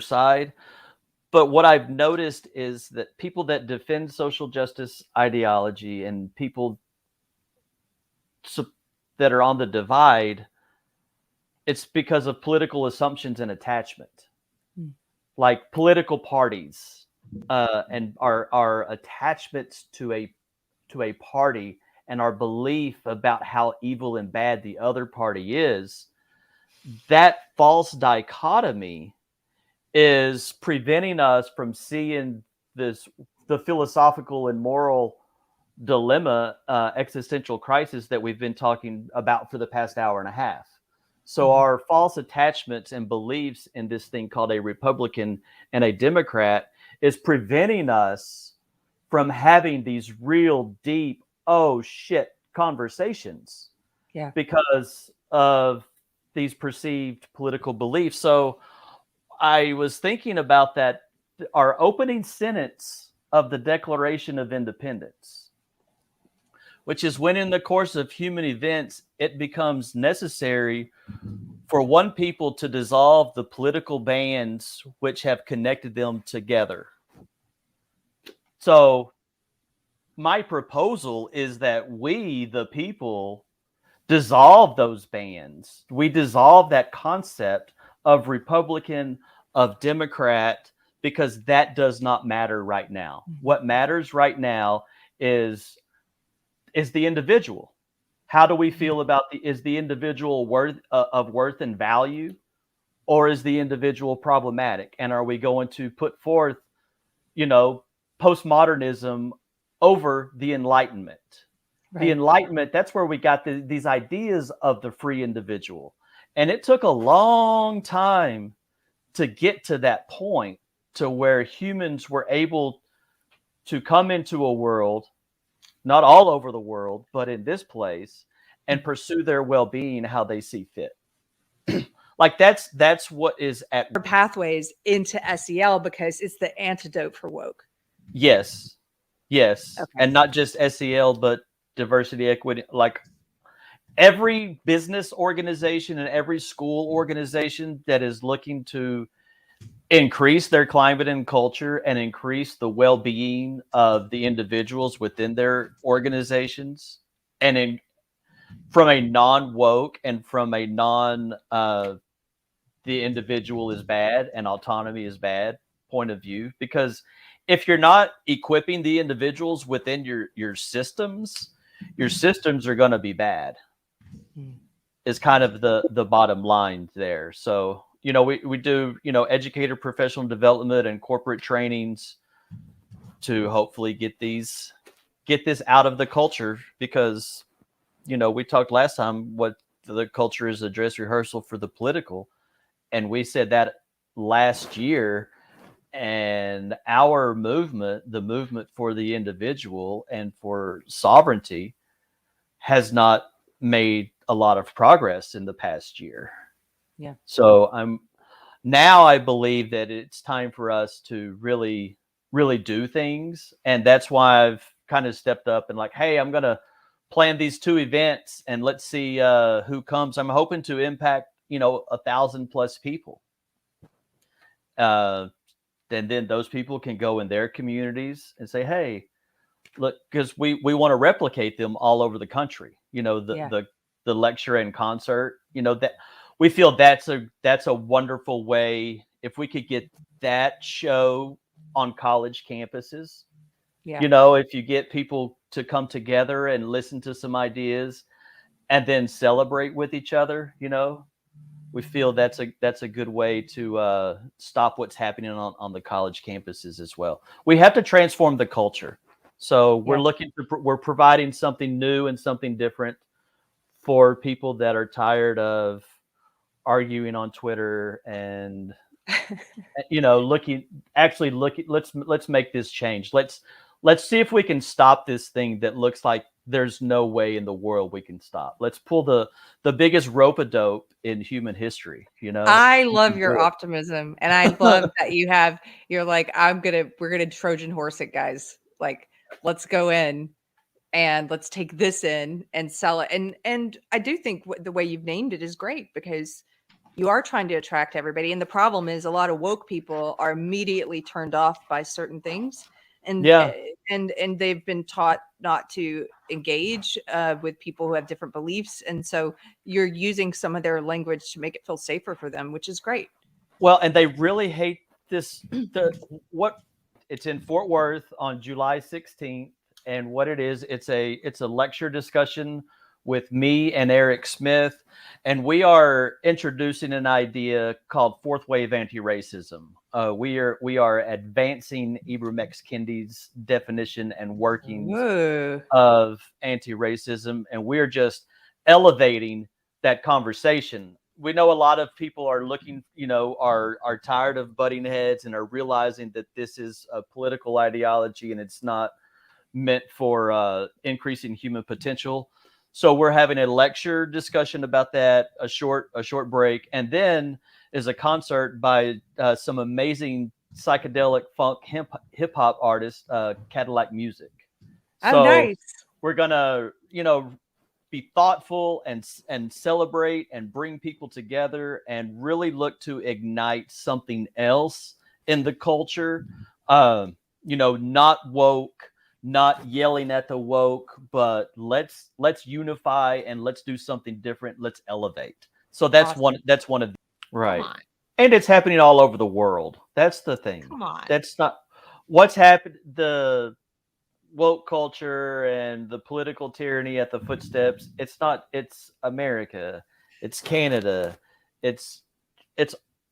side. But what I've noticed is that people that defend social justice ideology and people that are on the divide, it's because of political assumptions and attachment, like political parties, and our attachments to a party and our belief about how evil and bad the other party is. That false dichotomy is preventing us from seeing the philosophical and moral dilemma, existential crisis that we've been talking about for the past hour and a half. So our false attachments and beliefs in this thing called a Republican and a Democrat is preventing us from having these real deep, oh shit, conversations. Yeah. Because of these perceived political beliefs. So I was thinking about that, our opening sentence of the Declaration of Independence, which is when in the course of human events, it becomes necessary for one people to dissolve the political bands which have connected them together. So my proposal is that we, the people, dissolve those bands. We dissolve that concept of Republican, of Democrat, because that does not matter right now. What matters right now is the individual. How do we feel about is the individual worth and value, or is the individual problematic? And are we going to put forth, postmodernism over the Enlightenment? Right. The Enlightenment, that's where we got these ideas of the free individual. And it took a long time to get to that point to where humans were able to come into a world, not all over the world, but in this place, and pursue their well-being how they see fit. Like that's what is at pathways into SEL, because it's the antidote for woke. Yes. Okay. And not just SEL, but diversity, equity, like every business organization and every school organization that is looking to increase their climate and culture and increase the well-being of the individuals within their organizations, and from a non-woke and from a the individual is bad and autonomy is bad point of view. Because if you're not equipping the individuals within your systems are going to be bad, is kind of the bottom line there. So, we do, educator professional development and corporate trainings to hopefully get this out of the culture, because, we talked last time what the culture is, a dress rehearsal for the political. And we said that last year, and our movement, the movement for the individual and for sovereignty, has not made a lot of progress in the past year. Yeah. So I believe that it's time for us to really, really do things. And that's why I've kind of stepped up and like, hey, I'm going to plan these 2 events and let's see who comes. I'm hoping to impact, 1,000+ people. And then those people can go in their communities and say, hey, look, because we want to replicate them all over the country. The lecture and concert, that we feel that's a wonderful way. If we could get that show on college campuses, if you get people to come together and listen to some ideas and then celebrate with each other, we feel that's a good way to stop what's happening on the college campuses as well. We have to transform the culture. So we're providing something new and something different for people that are tired of arguing on Twitter and, let's make this change. Let's see if we can stop this thing that looks like there's no way in the world we can stop. Let's pull the biggest rope-a-dope in human history. I love your optimism, and I love that you're like, we're gonna Trojan horse it, guys. Like, let's go in and let's take this in and sell it. And I do think the way you've named it is great, because you are trying to attract everybody. And the problem is a lot of woke people are immediately turned off by certain things. And Yeah. and they've been taught not to engage with people who have different beliefs. And so you're using some of their language to make it feel safer for them, which is great. Well, and they really hate this. It's in Fort Worth on July 16th, and what it is, it's a lecture discussion with me and Eric Smith, and we are introducing an idea called fourth wave anti-racism. We are advancing Ibram X. Kendi's definition and workings Whoa. of anti-racism, and we're just elevating that conversation. We know a lot of people are looking, are tired of butting heads and are realizing that this is a political ideology and it's not meant for increasing human potential. So we're having a lecture discussion about that, a short break, and then is a concert by some amazing psychedelic funk hip hop artists, Cadillac Music. So nice. we're gonna, be thoughtful and celebrate and bring people together and really look to ignite something else in the culture. Not woke, not yelling at the woke, but let's unify and let's do something different. Let's elevate. So that's Awesome. one of the, right. And it's happening all over the world. That's the thing. Come on. That's not what's happened. The woke culture and the political tyranny at the footsteps. It's America. It's Canada. It's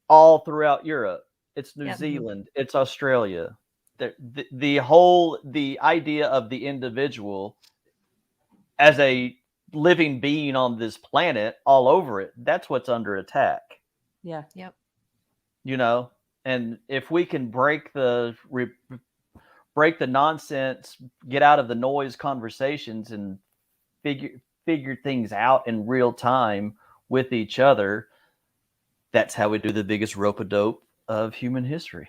all throughout Europe. It's New Zealand. It's Australia. The idea of the individual as a living being on this planet all over it, that's what's under attack. Yeah. Yep. And if we can break the nonsense, get out of the noise conversations and figure things out in real time with each other, that's how we do the biggest rope-a-dope of human history.